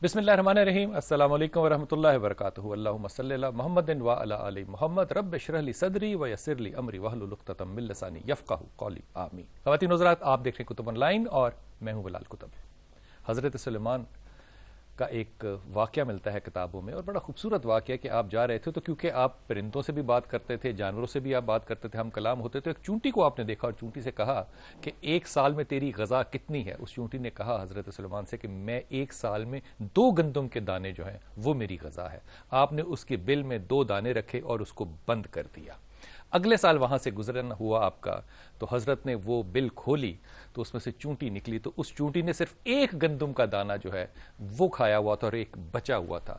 بسم اللہ الرحمن الرحیم. السلام علیکم ورحمۃ اللہ وبرکاتہ. اللہم صلی علی محمد وعلی آل محمد. رب اشرح لی صدری ویسر لی امری واحلل عقدۃ من لسانی یفقہوا قولی. آمین. خواتین و حضرات، آپ دیکھ رہے ہیں کتب آن لائن اور میں ہوں بلال کتب. حضرت سلیمان کا ایک واقعہ ملتا ہے کتابوں میں، اور بڑا خوبصورت واقعہ کہ آپ جا رہے تھے تو کیونکہ آپ پرندوں سے بھی بات کرتے تھے، جانوروں سے بھی آپ بات کرتے تھے، ہم کلام ہوتے تھے. ایک چونٹی کو آپ نے دیکھا اور چونٹی سے کہا کہ 1 سال میں تیری غذا کتنی ہے؟ اس چونٹی نے کہا حضرت سلیمان سے کہ میں 1 سال میں 2 گندم کے دانے جو ہیں وہ میری غذا ہے. آپ نے اس کے بل میں 2 دانے رکھے اور اس کو بند کر دیا. اگلے سال وہاں سے گزرنا ہوا آپ کا تو حضرت نے وہ بل کھولی تو اس میں سے چونٹی نکلی، تو اس چونٹی نے صرف 1 گندم کا دانہ جو ہے وہ کھایا ہوا تھا اور 1 بچا ہوا تھا.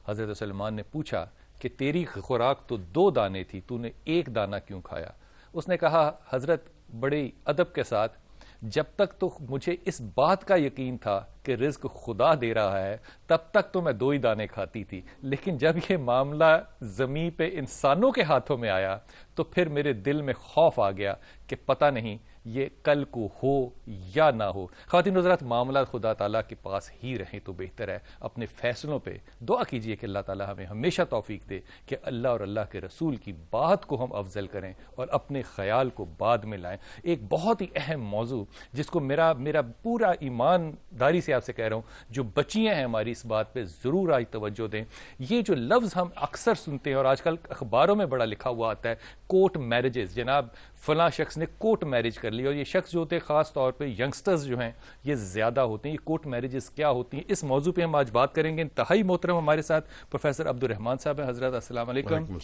حضرت سلیمان نے پوچھا کہ تیری خوراک تو 2 دانے تھی، تو نے 1 دانہ کیوں کھایا؟ اس نے کہا حضرت بڑے ادب کے ساتھ، جب تک تو مجھے اس بات کا یقین تھا کہ رزق خدا دے رہا ہے تب تک تو میں 2 ہی دانے کھاتی تھی، لیکن جب یہ معاملہ زمین پہ انسانوں کے ہاتھوں میں آیا تو پھر میرے دل میں خوف آ گیا کہ پتہ نہیں یہ کل کو ہو یا نہ ہو. خواتین حضرات، معاملات خدا تعالیٰ کے پاس ہی رہیں تو بہتر ہے. اپنے فیصلوں پہ دعا کیجئے کہ اللہ تعالیٰ ہمیں ہمیشہ توفیق دے کہ اللہ اور اللہ کے رسول کی بات کو ہم افضل کریں اور اپنے خیال کو بعد میں لائیں. ایک بہت ہی اہم موضوع جس کو میرا پورا ایمانداری سے آپ سے کہہ رہا ہوں، جو بچیاں ہیں ہماری اس بات پہ ضرور آج توجہ دیں. یہ جو لفظ ہم اکثر سنتے ہیں اور آج کل اخباروں میں بڑا لکھا ہوا آتا ہے، کورٹ میرجز، جناب فلاں شخص نے کورٹ میرج کر لی. اور یہ شخص جو ہوتے ہیں خاص طور پہ ینگسٹرز جو ہیں یہ زیادہ ہوتے ہیں. یہ کورٹ میرجز کیا ہوتی ہیں، اس موضوع پہ ہم آج بات کریں گے. انتہائی محترم ہمارے ساتھ پروفیسر عبد الرحمان صاحب ہیں. حضرت السلام علیکم.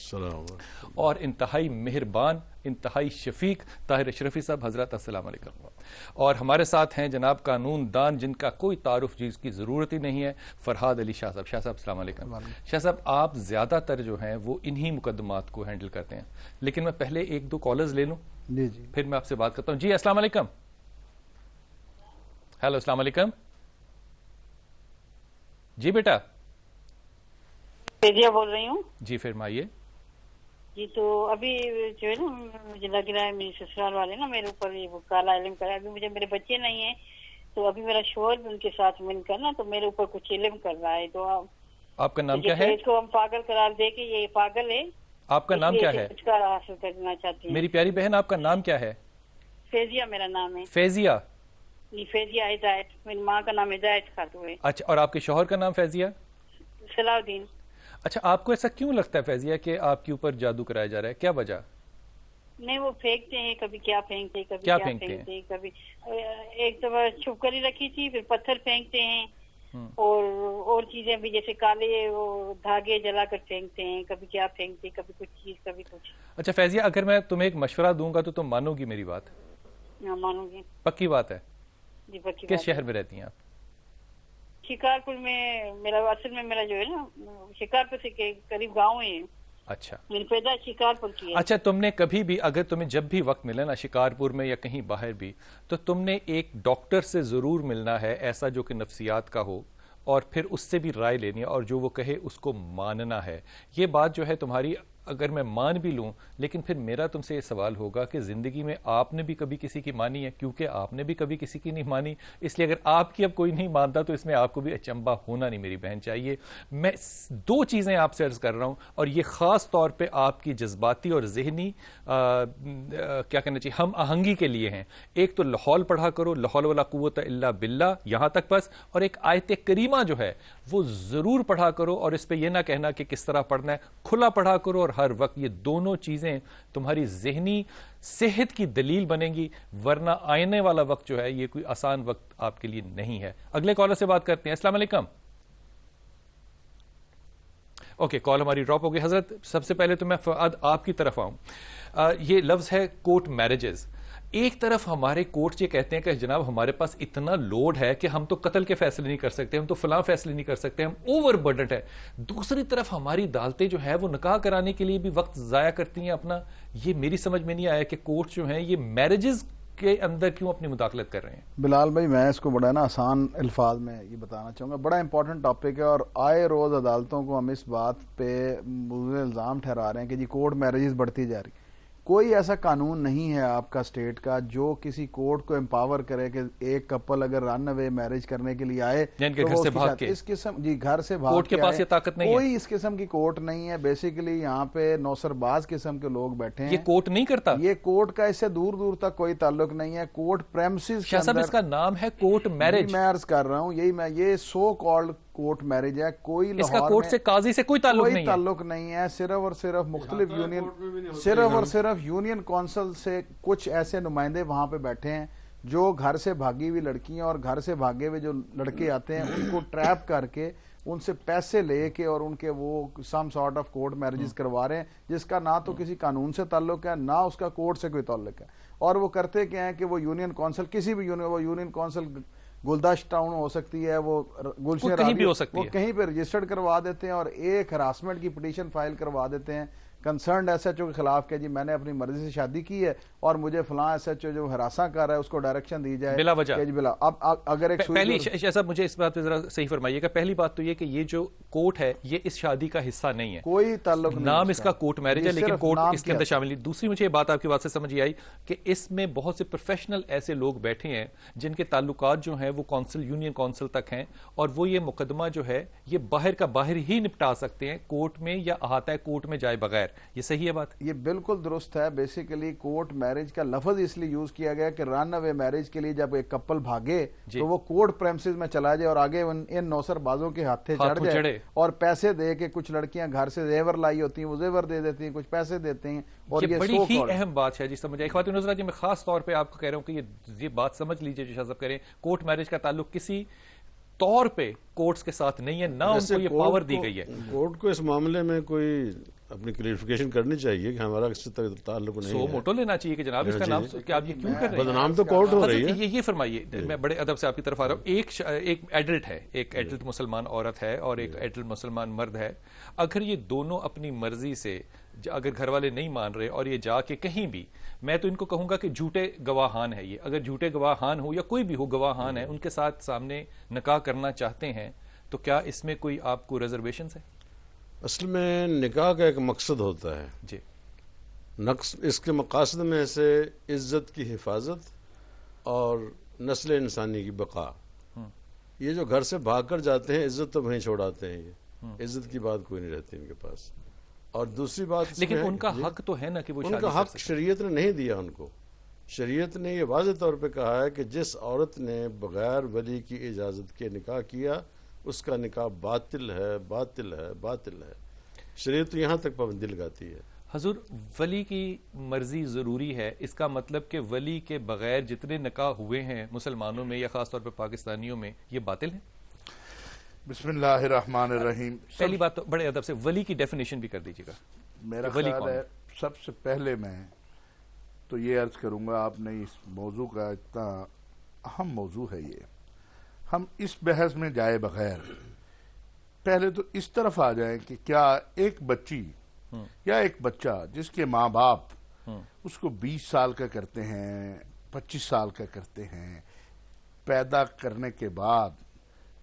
اور انتہائی مہربان، انتہائی شفیق طاہر اشرفی صاحب. حضرت السلام علیکم. اور ہمارے ساتھ ہیں جناب قانون دان جن کا کوئی تعارف جس کی ضرورت ہی نہیں ہے، فرحاد علی شاہ صاحب. شاہ صاحب السلام علیکم. شاہ صاحب، آپ زیادہ تر جو ہیں وہ انہی مقدمات کو ہینڈل کرتے ہیں، لیکن میں پہلے 1-2 کالرز لے لوں جی پھر میں آپ سے بات کرتا ہوں. جی السلام علیکم. ہیلو السلام علیکم. جی بیٹا. فیضیہ بول رہی ہوں. جی فرمائیے. جی تو ابھی جو ہے نا مجھے لگ رہا ہے میرے سسرال والے نا میرے اوپر یہ کالا علم کرا. ابھی مجھے میرے بچے نہیں ہیں تو ابھی میرا شوہر بھی ان کے ساتھ مل کر نا تو میرے اوپر کچھ علم کر رہا ہے. تو آپ کا نام کیا ہے؟ اس کو ہم پاگل قرار دے کہ یہ پاگل ہے. آپ کا نام کیا ہے؟ کچھ کا حاصل کرنا چاہتی ہیں. میری پیاری بہن آپ کا نام کیا ہے؟ فیضیہ میرا نام ہے. فیضیہ؟ جی فیضیہ ہدایت. میری ماں کا نام ہدایت خاتون ہے. اچھا، اور آپ کے شوہر کا نام فیضیہ؟ صلاح الدین. اچھا، آپ کو ایسا کیوں لگتا ہے فیضیہ کہ آپ کے اوپر جادو کرایا جا رہا ہے؟ کیا وجہ؟ نہیں وہ پھینکتے ہیں، کبھی کیا پھینکتے ہیں، کبھی کیا کیا پھینکتے پھینکتے ہیں. کبھی ایک دفعہ چھپ کر ہی رکھی تھی، پھر پتھر پھینکتے ہیں اور چیزیں بھی جیسے کالے وہ دھاگے جلا کر پھینکتے ہیں. کبھی کیا پھینکتے، کبھی کچھ چیز، کبھی کچھ. اچھا فیضیہ، اگر میں تمہیں ایک مشورہ دوں گا تو تم مانو گی میری بات؟ ہاں مانوں گی. پکی بات ہے؟ جی پکی. کس شہر میں رہتی ہیں آپ؟ شکارپور میں. میرا اصل میں میرا جو ہے نا شکارپور سے قریب گاؤں ہے. اچھا، میری پیدا شکارپور کی ہے. اچھا، تم نے کبھی بھی، اگر تمہیں جب بھی وقت ملے نا شکارپور میں یا کہیں باہر بھی، تو تم نے ایک ڈاکٹر سے ضرور ملنا ہے ایسا جو کہ نفسیات کا ہو، اور پھر اس سے بھی رائے لینی ہے اور جو وہ کہے اس کو ماننا ہے. یہ بات جو ہے تمہاری اگر میں مان بھی لوں، لیکن پھر میرا تم سے یہ سوال ہوگا کہ زندگی میں آپ نے بھی کبھی کسی کی مانی ہے؟ کیونکہ آپ نے بھی کبھی کسی کی نہیں مانی، اس لیے اگر آپ کی اب کوئی نہیں مانتا تو اس میں آپ کو بھی اچنبھا ہونا نہیں میری بہن چاہیے. میں 2 چیزیں آپ سے عرض کر رہا ہوں اور یہ خاص طور پہ آپ کی جذباتی اور ذہنی کیا کہنا چاہیے ہم آہنگی کے لیے ہیں. ایک تو لاحول پڑھا کرو، لاحول ولا قوت الا باللہ یہاں تک بس، اور ایک آیت کریمہ جو ہے وہ ضرور پڑھا کرو. اور اس پہ یہ نہ کہنا کہ کس طرح پڑھنا ہے، کھلا پڑھا کرو اور ہر وقت. یہ دونوں چیزیں تمہاری ذہنی صحت کی دلیل بنیں گی، ورنہ آنے والا وقت جو ہے یہ کوئی آسان وقت آپ کے لیے نہیں ہے. اگلے کالر سے بات کرتے ہیں. السلام علیکم. اوکے، کال ہماری ڈراپ ہو گئی. حضرت سب سے پہلے تو میں فؤاد آپ کی طرف آؤں. یہ لفظ ہے کورٹ میرجز. ایک طرف ہمارے کورٹس یہ کہتے ہیں کہ جناب ہمارے پاس اتنا لوڈ ہے کہ ہم تو قتل کے فیصلے نہیں کر سکتے، ہم تو فلاں فیصلے نہیں کر سکتے، ہم اوور برڈنڈ ہے. دوسری طرف ہماری عدالتیں جو ہے وہ نکاح کرانے کے لیے بھی وقت ضائع کرتی ہیں اپنا. یہ میری سمجھ میں نہیں آیا کہ کورٹس جو ہیں یہ میرجز کے اندر کیوں اپنی مداخلت کر رہے ہیں. بلال بھائی، میں اس کو بڑا نا آسان الفاظ میں یہ بتانا چاہوں گا. بڑا امپورٹنٹ ٹاپک ہے اور آئے روز عدالتوں کو ہم اس بات پہ الزام ٹھہرا رہے ہیں کہ جی کورٹ میرجز بڑھتی جا رہی. کوئی ایسا قانون نہیں ہے آپ کا اسٹیٹ کا جو کسی کورٹ کو امپاور کرے کہ ایک کپل اگر رن اوے میرج کرنے کے لیے آئے تو گھر سے بھاگ کے اس قسم جی گھر سے بھاگ کورٹ کے پاس یہ طاقت نہیں ہے. کوئی اس قسم کی کورٹ نہیں ہے. بیسیکلی یہاں پہ نوسر باز قسم کے لوگ بیٹھے ہیں. یہ کورٹ نہیں کرتا, یہ کورٹ کا اس سے دور دور تک کوئی تعلق نہیں ہے. کورٹ پریمسز شاہ صاحب اس کا نام ہے کورٹ میرج. میں عرض کر رہا ہوں یہ سو کالڈ کورٹ میرج ہے. کوئی اس کا کورٹ سے قاضی سے کوئی تعلق نہیں ہے. صرف اور صرف مختلف یونین کونسل سے کچھ ایسے نمائندے وہاں پہ بیٹھے ہیں جو گھر سے بھاگی ہوئی لڑکیاں اور گھر سے بھاگے ہوئے جو لڑکے آتے ہیں ان کو ٹریپ کر کے ان سے پیسے لے کے اور ان کے وہ some sort of court marriages کروا رہے ہیں جس کا نہ تو کسی قانون سے تعلق ہے نہ اس کا کورٹ سے کوئی تعلق ہے. اور وہ کرتے کیا ہیں کہ وہ یونین کونسل کسی بھی یونین کونسل گلدشت ٹاؤن ہو سکتی ہے, وہ گلشن کہیں بھی ہو سکتی ہے, وہ کہیں پہ رجسٹرڈ کروا دیتے ہیں اور ایک ہراسمنٹ کی پٹیشن فائل کروا دیتے ہیں کنسرنڈ ایس ایچ او کے خلاف کہ جی میں نے اپنی مرضی سے شادی کی ہے اور مجھے فلاں ایس ایچ او جو ہراساں کر رہا ہے اس کو ڈائریکشن دی جائے بلا وجہ. اب اگر ایک پہلی شاہ صاحب مجھے اس بات پہ ذرا صحیح فرمائیے گا. پہلی بات تو یہ کہ یہ جو کورٹ ہے یہ اس شادی کا حصہ نہیں ہے, کوئی تعلق نہیں. نام اس کا کورٹ میرج ہے لیکن کورٹ اس کے اندر شامل نہیں. دوسری مجھے یہ بات آپ کی بات سے سمجھ آئی کہ اس میں بہت سے پروفیشنل ایسے لوگ بیٹھے ہیں جن کے تعلقات جو ہیں وہ کونسل یونین کونسل تک ہیں اور وہ یہ مقدمہ جو ہے یہ باہر کا باہر ہی نپٹا سکتے ہیں کورٹ میں یا احاطہ کورٹ میں جائے بغیر. یہ صحیح ہے بات؟ یہ بالکل درست ہے. بیسیکلی کورٹ میرج کا لفظ اس لیے یوز کیا گیا کہ رن اوے میرج کے لیے جب ایک کپل بھاگے تو وہ کورٹ پریمسز میں چلا جائے اور آگے ان نوسر بازوں کے ہاتھے چڑھ جائے اور پیسے دے کے کچھ لڑکیاں گھر سے زیور لائی ہوتی ہیں وہ زیور دے دیتی ہیں, کچھ پیسے دیتے ہیں. اور یہ بڑی ہی اہم بات ہے جی, سمجھ آئی. خواتین حضرات جی میں خاص طور پہ آپ کو کہہ رہا ہوں کہ یہ بات سمجھ لیجئے جو شاہ صاحب کریں, کورٹ میرج کا تعلق کسی طور پہ کورٹس کے ساتھ نہیں ہے, نہ ان کو یہ پاور دی گئی ہے. کورٹ کو اس معاملے میں کوئی اپنی کلیریفیکیشن کرنی چاہیے کہ ہمارا اس سے تعلق نہیں ہے. سو موٹو لینا چاہیے کہ جناب اس کا نام کہ آپ یہ کیوں کر رہے ہیں. بدنام تو کورٹ ہو رہی ہے. یہ فرمائیے, میں بڑے ادب سے آپ کی طرف آ رہا ہوں. ایک ایڈلٹ ہے, ایک ایڈلٹ مسلمان عورت ہے اور ایک ایڈلٹ مسلمان مرد ہے. اگر یہ دونوں اپنی مرضی سے اگر گھر والے نہیں مان رہے اور یہ جا کے کہیں بھی, میں تو ان کو کہوں گا کہ جھوٹے گواہان ہے. یہ اگر جھوٹے گواہان ہو یا کوئی بھی ہو گواہان ہے ان کے ساتھ سامنے نکاح کرنا چاہتے ہیں تو کیا اس میں کوئی آپ کو ریزرویشنز ہے؟ اصل میں نکاح کا ایک مقصد ہوتا ہے جی, اس کے مقاصد میں سے عزت کی حفاظت اور نسل انسانی کی بقا. یہ جو گھر سے بھاگ کر جاتے ہیں عزت تو وہیں چھوڑاتے ہیں, یہ عزت کی بات کوئی نہیں رہتی ان کے پاس. اور دوسری بات لیکن ان کا حق تو ہے نا کہ وہ ان کا حق شریعت نے نہیں دیا ان کو. شریعت نے یہ واضح طور پہ کہا ہے کہ جس عورت نے بغیر ولی کی اجازت کے نکاح کیا اس کا نکاح باطل ہے, باطل ہے, باطل ہے. شریعت تو یہاں تک پابندی لگاتی ہے. حضور ولی کی مرضی ضروری ہے, اس کا مطلب کہ ولی کے بغیر جتنے نکاح ہوئے ہیں مسلمانوں میں یا خاص طور پہ پاکستانیوں میں یہ باطل ہیں؟ بسم اللہ الرحمن الرحیم. پہلی بات تو بڑے ادب سے ولی کی ڈیفینیشن بھی کر دیجیے گا. میرا خیال ہے سب سے پہلے میں تو یہ عرض کروں گا, آپ نے اس موضوع کا اتنا اہم موضوع ہے یہ, ہم اس بحث میں جائے بغیر پہلے تو اس طرف آ جائیں کہ کیا ایک بچی یا ایک بچہ جس کے ماں باپ اس کو 20 سال کا کرتے ہیں, 25 سال کا کرتے ہیں, پیدا کرنے کے بعد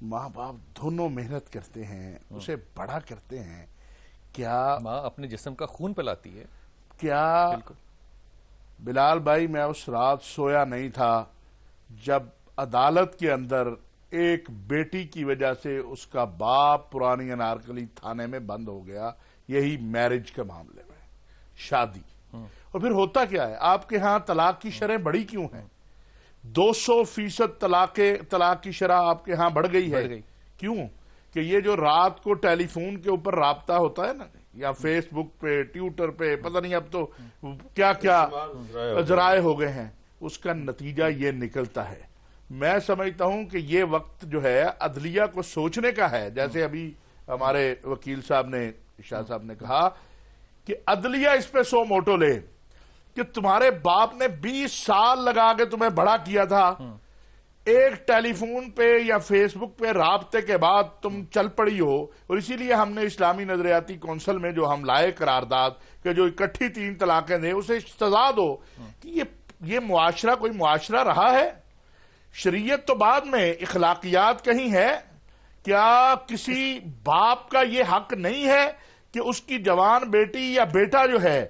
ماں باپ دونوں محنت کرتے ہیں, اسے بڑا کرتے ہیں, کیا ماں اپنے جسم کا خون پلاتی ہے؟ کیا بلال بھائی میں اس رات سویا نہیں تھا جب عدالت کے اندر ایک بیٹی کی وجہ سے اس کا باپ پرانی انارکلی تھانے میں بند ہو گیا, یہی میرج کے معاملے میں, شادی. اور پھر ہوتا کیا ہے آپ کے ہاں طلاق کی شرح بڑی کیوں ہیں؟ 200% طلاق کی شرح آپ کے ہاں بڑھ گئی ہے. کیوں؟ کہ یہ جو رات کو ٹیلی فون کے اوپر رابطہ ہوتا ہے نا, یا فیس بک پہ, ٹویٹر پہ, پتہ نہیں اب تو کیا کیا ذرائع ہو گئے ہیں, اس کا نتیجہ یہ نکلتا ہے. میں سمجھتا ہوں کہ یہ وقت جو ہے عدلیہ کو سوچنے کا ہے, جیسے ابھی ہمارے وکیل صاحب نے, شاہ صاحب نے کہا کہ عدلیہ اس پہ سو موٹو لے کہ تمہارے باپ نے 20 سال لگا کے تمہیں بڑا کیا تھا, ایک ٹیلی فون پہ یا فیس بک پہ رابطے کے بعد تم چل پڑی ہو. اور اسی لیے ہم نے اسلامی نظریاتی کونسل میں جو ہم لائے قرارداد کہ جو اکٹھی 3 طلاقیں دیں اسے سزا دو, کہ یہ معاشرہ کوئی معاشرہ رہا ہے؟ شریعت تو بعد میں, اخلاقیات کہیں ہے. کیا کسی باپ کا یہ حق نہیں ہے کہ اس کی جوان بیٹی یا بیٹا جو ہے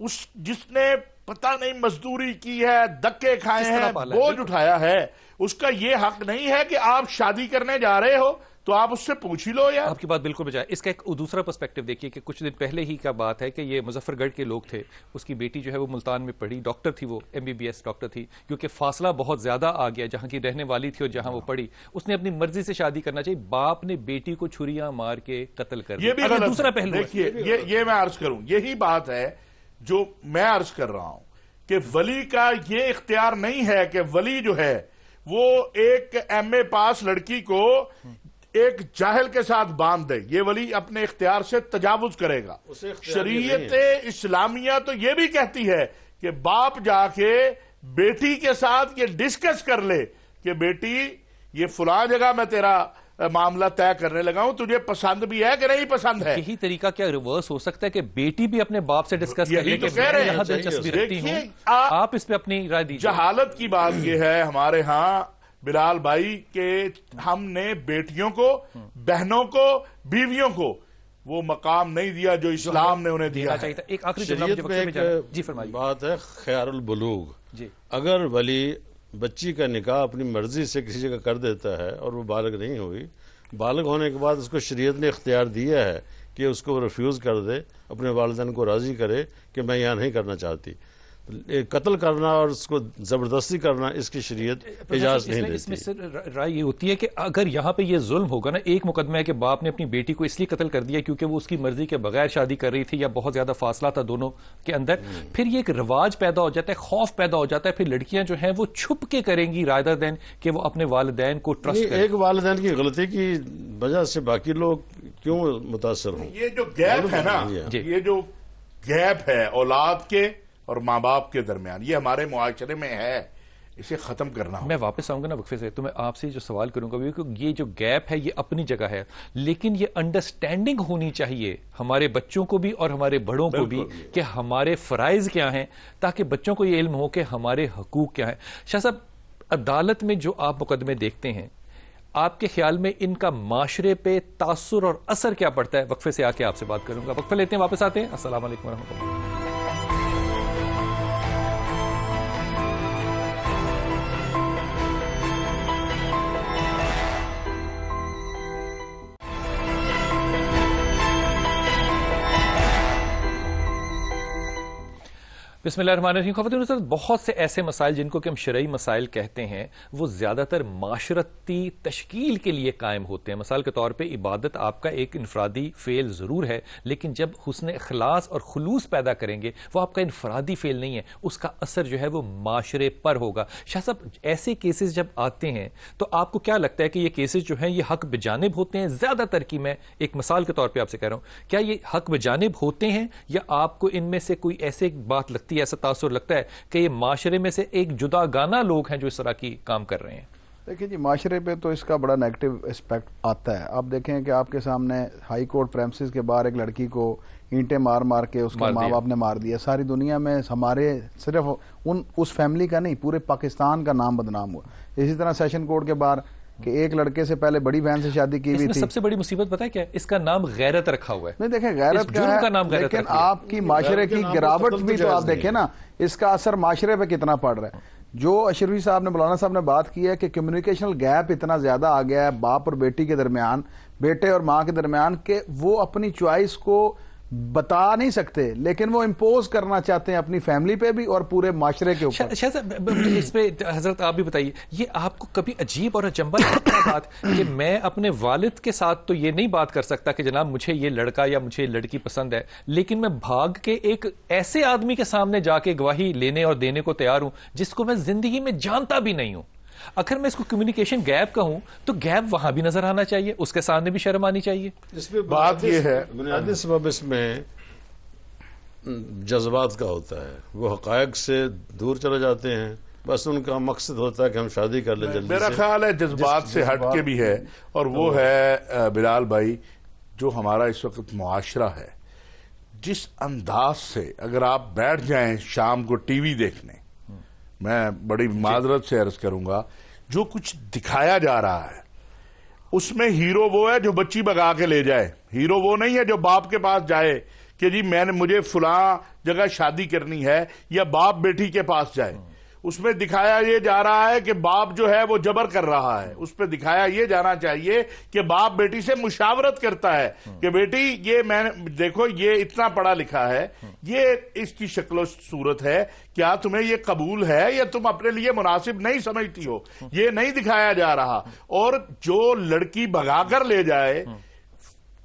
جس نے پتہ نہیں مزدوری کی ہے، دکے کھائے ہیں، بوجھ اٹھایا ہے، اس کا یہ حق نہیں ہے کہ آپ شادی کرنے جا رہے ہو تو آپ اس سے پوچھ ہی لو یار. آپ کی بات بالکل بجائے. اس کا ایک دوسرا پرسپیکٹو دیکھیے کہ کچھ دن پہلے ہی کا بات ہے کہ یہ مظفر گڑھ کے لوگ تھے، اس کی بیٹی جو ہے وہ ملتان میں پڑھی، ڈاکٹر تھی، وہ MBBS ڈاکٹر تھی، کیونکہ فاصلہ بہت زیادہ آ گیا جہاں کی رہنے والی تھی اور جہاں وہ پڑھی. اس نے اپنی مرضی سے شادی کرنا چاہیے، باپ نے بیٹی کو چھریاں مار کے قتل کر دیا. یہ بھی دوسرا پہلو دیکھیے، یہ میں عرض کروں، یہی بات ہے جو میں عرض کر رہا ہوں کہ ولی کا یہ اختیار نہیں ہے کہ ولی جو ہے وہ ایک MA پاس لڑکی کو ایک جاہل کے ساتھ باندھ دے. یہ ولی اپنے اختیار سے تجاوز کرے گا. شریعت اسلامیہ تو یہ بھی کہتی ہے کہ باپ جا کے بیٹی کے ساتھ یہ ڈسکس کر لے کہ بیٹی یہ فلاں جگہ میں تیرا معاملہ طے کرنے لگا ہوں، تجھے پسند بھی ہے کہ نہیں پسند ہے. یہی طریقہ کیا ریورس ہو سکتا ہے کہ بیٹی بھی اپنے باپ سے ڈسکس کر لے کہ میں یہاں دلچسپی رکھتی ہوں، آپ اس پہ اپنی رائے دیجیے. جہالت کی بات یہ ہے ہمارے ہاں بلال بھائی کہ ہم نے بیٹیوں کو، بہنوں کو، بیویوں کو وہ مقام نہیں دیا جو اسلام نے انہیں دیا ہے. ایک آخری شریعت میں ایک بات ہے خیار البلوغ. اگر ولی بچی کا نکاح اپنی مرضی سے کسی جگہ کر دیتا ہے اور وہ بالغ نہیں ہوئی، بالغ ہونے کے بعد اس کو شریعت نے اختیار دیا ہے کہ اس کو ریفیوز کر دے، اپنے والدین کو راضی کرے کہ میں یہاں نہیں کرنا چاہتی. قتل کرنا اور اس کو زبردستی کرنا اس کی شریعت اجازت نہیں دیتی. اس میں رائے یہ ہوتی ہے کہ اگر یہاں پہ یہ ظلم ہوگا نا، ایک مقدمہ ہے کہ باپ نے اپنی بیٹی کو اس لیے قتل کر دیا کیونکہ وہ اس کی مرضی کے بغیر شادی کر رہی تھی یا بہت زیادہ فاصلہ تھا دونوں کے اندر، پھر یہ ایک رواج پیدا ہو جاتا ہے، خوف پیدا ہو جاتا ہے، پھر لڑکیاں جو ہیں وہ چھپ کے کریں گی رادر دین کہ وہ اپنے والدین کو ٹرسٹ کریں. ایک والدین کی غلطی کی وجہ سے باقی لوگ کیوں متاثر ہوں؟ یہ جو گیپ ہے نا، یہ جو گیپ ہے اولاد کے اور ماں باپ کے درمیان، یہ ہمارے معاشرے میں ہے، اسے ختم کرنا ہو. میں واپس آؤں گا نا وقفے سے تو میں آپ سے جو سوال کروں گا یہ جو گیپ ہے یہ اپنی جگہ ہے، لیکن یہ انڈرسٹینڈنگ ہونی چاہیے ہمارے بچوں کو بھی اور ہمارے بڑوں کو بھی کہ ہمارے فرائض کیا ہیں، تاکہ بچوں کو یہ علم ہو کہ ہمارے حقوق کیا ہیں. شاہ صاحب، عدالت میں جو آپ مقدمے دیکھتے ہیں، آپ کے خیال میں ان کا معاشرے پہ تاثر اور اثر کیا پڑتا ہے؟ وقفے سے آ کے آپ سے بات کروں گا. وقفہ لیتے ہیں، واپس آتے ہیں. السلام علیکم ورحمۃ اللہ. بسم اللہ الرحمن الرحیم. خواتین و حضرات، بہت سے ایسے مسائل جن کو کہ ہم شرعی مسائل کہتے ہیں وہ زیادہ تر معاشرتی تشکیل کے لیے قائم ہوتے ہیں. مثال کے طور پہ عبادت آپ کا ایک انفرادی فعل ضرور ہے، لیکن جب حسن اخلاص اور خلوص پیدا کریں گے وہ آپ کا انفرادی فعل نہیں ہے، اس کا اثر جو ہے وہ معاشرے پر ہوگا. شاہ صاحب، ایسے کیسز جب آتے ہیں تو آپ کو کیا لگتا ہے کہ یہ کیسز جو ہیں یہ حق بجانب ہوتے ہیں؟ زیادہ تر کی میں ایک مثال کے طور پہ آپ سے کہہ رہا ہوں، کیا یہ حق بجانب ہوتے ہیں یا آپ کو ان میں سے کوئی ایسے بات لگتی ہے، ایسا تاثر لگتا ہے کہ یہ معاشرے میں سے ایک جدا گانا لوگ ہیں جو اس طرح کی کام کر رہے ہیں؟ دیکھیں جی، معاشرے پہ تو اس کا بڑا نیگیٹو اسپیکٹ آتا ہے. آپ دیکھیں کہ آپ کے سامنے ہائی کورٹ پریمسز کے باہر ایک لڑکی کو اینٹیں مار مار کے اس کے ماں باپ نے مار دیا. ساری دنیا میں ہمارے صرف اس فیملی کا نہیں، پورے پاکستان کا نام بدنام ہوا. اسی طرح سیشن کورٹ کے باہر کہ ایک لڑکے سے پہلے بڑی بہن سے شادی کی ہوئی تھی. سب سے بڑی مصیبت پتہ ہے کیا ہے؟ اس کا نام غیرت رکھا ہوا ہے. نہیں دیکھیں، غیرت کا ہے، لیکن آپ کی معاشرے کی گراوٹ بھی تو آپ دیکھیں نا، اس کا اثر معاشرے پہ کتنا پڑ رہا ہے. جو اشرفی صاحب نے، مولانا صاحب نے بات کی ہے کہ کمیونیکیشنل گیپ اتنا زیادہ آ گیا ہے باپ اور بیٹی کے درمیان، بیٹے اور ماں کے درمیان، کہ وہ اپنی چوائس کو بتا نہیں سکتے لیکن وہ امپوز کرنا چاہتے ہیں اپنی فیملی پہ بھی اور پورے معاشرے کے اوپر. شاہ صاحب، اس پہ حضرت آپ بھی بتائیے، یہ آپ کو کبھی عجیب اور اچنبھا لگتا ہے بات کہ میں اپنے والد کے ساتھ تو یہ نہیں بات کر سکتا کہ جناب مجھے یہ لڑکا یا مجھے لڑکی پسند ہے، لیکن میں بھاگ کے ایک ایسے آدمی کے سامنے جا کے گواہی لینے اور دینے کو تیار ہوں جس کو میں زندگی میں جانتا بھی نہیں ہوں. اگر میں اس کو کمیونیکیشن گیپ کہوں تو گیپ وہاں بھی نظر آنا چاہیے، اس کے سامنے بھی شرم آنی چاہیے. اس میں بات یہ ہے، بنیادی سبب اس میں جذبات کا ہوتا ہے. وہ حقائق سے دور چلے جاتے ہیں، بس ان کا مقصد ہوتا ہے کہ ہم شادی کر لیں جلدی. میرا خیال ہے جذبات سے ہٹ کے بھی ہے، اور وہ ہے بلال بھائی جو ہمارا اس وقت معاشرہ ہے. جس انداز سے اگر آپ بیٹھ جائیں شام کو ٹی وی دیکھنے، میں بڑی معذرت سے عرض کروں گا، جو کچھ دکھایا جا رہا ہے اس میں ہیرو وہ ہے جو بچی بگا کے لے جائے. ہیرو وہ نہیں ہے جو باپ کے پاس جائے کہ جی مجھے فلاں جگہ شادی کرنی ہے یا باپ بیٹی کے پاس جائے، اس میں دکھایا یہ جا رہا ہے کہ باپ جو ہے وہ جبر کر رہا ہے، اس پہ دکھایا یہ جانا چاہیے کہ باپ بیٹی سے مشاورت کرتا ہے کہ بیٹی یہ میں دیکھو یہ اتنا پڑھا لکھا ہے، یہ اس کی شکل و صورت ہے، کیا تمہیں یہ قبول ہے یا تم اپنے لیے مناسب نہیں سمجھتی ہو، یہ نہیں دکھایا جا رہا۔ اور جو لڑکی بھگا کر لے جائے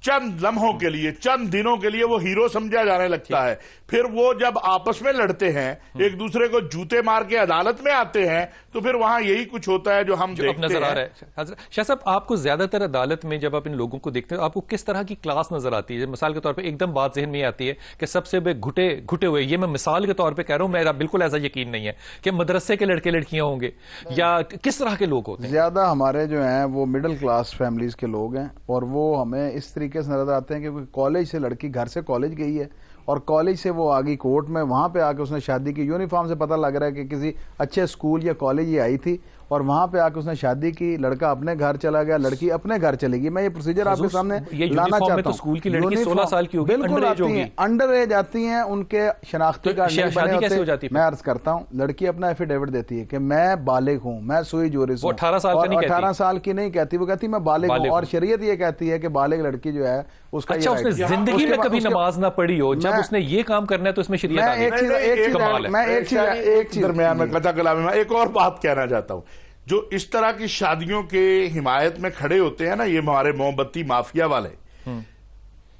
چند لمحوں کے لیے، چند دنوں کے لیے، وہ ہیرو سمجھا جانے لگتا ہے، پھر وہ جب آپس میں لڑتے ہیں، ایک دوسرے کو جوتے مار کے عدالت میں آتے ہیں، تو پھر وہاں یہی کچھ ہوتا ہے جو ہم جو اب دیکھتے نظر آ ہیں۔ رہا ہے۔ حضرت شاہ صاحب، آپ کو زیادہ تر عدالت میں جب آپ ان لوگوں کو دیکھتے ہیں آپ کو کس طرح کی کلاس نظر آتی ہے؟ مثال کے طور پہ ایک دم بات ذہن میں آتی ہے کہ سب سے بے گھٹے ہوئے، یہ میں مثال کے طور پہ کہہ رہا ہوں، میرا بالکل ایسا یقین نہیں ہے کہ مدرسے کے لڑکے لڑکیاں ہوں گے، یا کس طرح کے لوگ ہوتے ہیں؟ زیادہ ہمارے جو ہیں وہ مڈل کلاس فیملیز کے لوگ ہیں، اور وہ ہمیں اس طریقے سے نظر آتے ہیں کہ کالج سے لڑکی گھر سے کالج گئی ہے اور کالج سے وہ آگئی کورٹ میں، وہاں پہ آ کے اس نے شادی کی، یونیفارم سے پتہ لگ رہا ہے کہ کسی اچھے اسکول یا کالج یہ آئی تھی، اور وہاں پہ آ کے اس نے شادی کی، لڑکا اپنے گھر چلا گیا، لڑکی اپنے گھر چلے گی۔ میں یہ پروسیجر آپ کے سامنے لانا چاہتا ہوں۔ اسکول کی لڑکی 16 سال کی ہوگی، بالکل آتی ہیں، انڈر ایج آتی ہیں، ان کے شناختی کارڈ نہیں بنے ہوتے۔ میں عرض کرتا ہوں، لڑکی اپنا ایفیڈیوٹ دیتی ہے کہ میں بالغ ہوں، میں سوئی جورس ہوں، 18 سال کا نہیں کہتی، 18 سال کی نہیں کہتی، وہ کہتی میں بالغ ہوں، اور شریعت یہ کہتی ہے کہ بالغ لڑکی جو ہے اس کا اچھا اس نے زندگی میں کبھی نماز نہ پڑھی ہو، جب اس نے یہ کام کرنا ہے تو اس میں شریعت آ گئی۔ میں ایک چیز درمیان میں قطع کلامی میں ایک اور بات کہنا چاہتا ہوں، جو اس طرح کی شادیوں کے حمایت میں کھڑے ہوتے ہیں نا، یہ ہمارے موم بتی مافیا والے،